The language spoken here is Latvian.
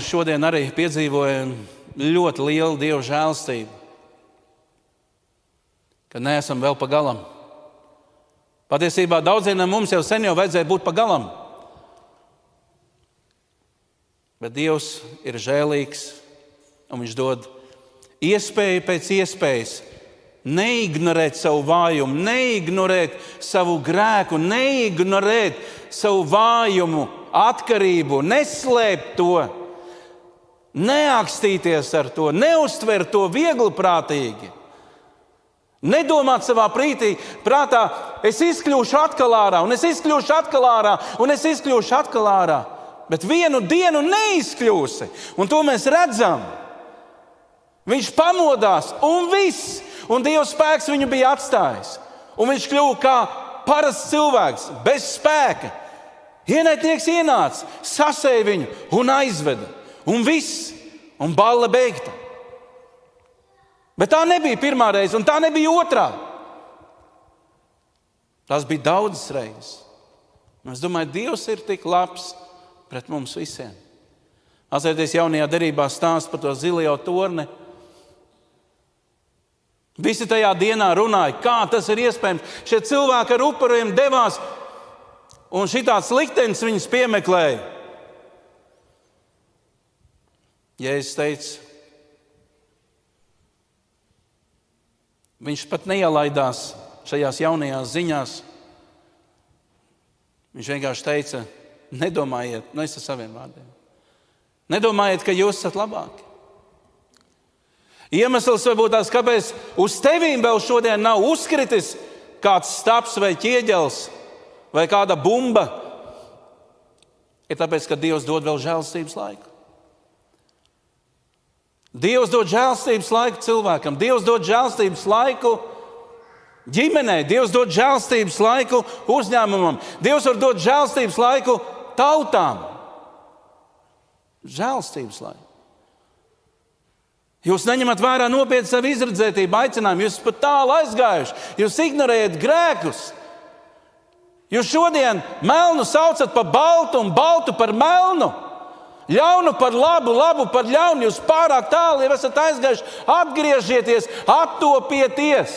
Šodien arī piedzīvojam ļoti lielu Dieva žēlstību, ka neesam vēl pa galam. Patiesībā daudziem no mums jau sen vajadzēja būt pa galam. Bet Dievs ir žēlīgs un viņš dod iespēju pēc iespējas neignorēt savu vājumu, neignorēt savu grēku, neignorēt savu vājumu, atkarību, neslēpt to, neakstīties ar to, neuztvert to viegliprātīgi. Nedomāt savā prātā, es izkļūšu atkal ārā, un es izkļūšu atkal ārā, un es izkļūšu atkal ārā. Bet vienu dienu neizkļūsi, un to mēs redzam. Viņš pamodās, un viss, un Dieva spēks viņu bija atstājis. Un viņš kļuva kā parasts cilvēks, bez spēka. Ienaidnieks ienāca, sasēja viņu un aizveda. Un viss, un balle beigta. Bet tā nebija pirmā reize, un tā nebija otrā. Tas bija daudzas reizes. Un es domāju, Dievs ir tik labs pret mums visiem. Atcerieties, jaunajā derībā stāst par to zilio torni. Visi tajā dienā runāja, kā tas ir iespējams. Šie cilvēki ar upuriem devās, un šitāds liktenis viņus piemeklēja. Jēzus teica, viņš pat neielaidās šajās jaunajās ziņās. Viņš vienkārši teica, nedomājiet, es ar saviem vārdiem. Nedomājiet, ka jūs esat labāki. Iemesls varbūt tās, kāpēc uz tevīm vēl šodien nav uzkritis kāds staps vai ķieģels vai kāda bumba, ir tāpēc, ka Dievs dod vēl žēlstības laiku. Dievs dod žēlstības laiku cilvēkam, Dievs dod žēlstības laiku ģimenei, Dievs dod žēlstības laiku uzņēmumam, Dievs var dot žēlstības laiku tautām. Žēlstības laiku. Jūs neņemat vērā nopietni savu izredzētību, aicinājumu, jūs pat tālu aizgājuši, jūs ignorējat grēkus. Jūs šodien melnu saucat par baltu un baltu par melnu. Ļaunu par labu, labu par ļaunu. Jūs pārāk tālu jau esat aizgājuši. Atgriezieties, attopieties.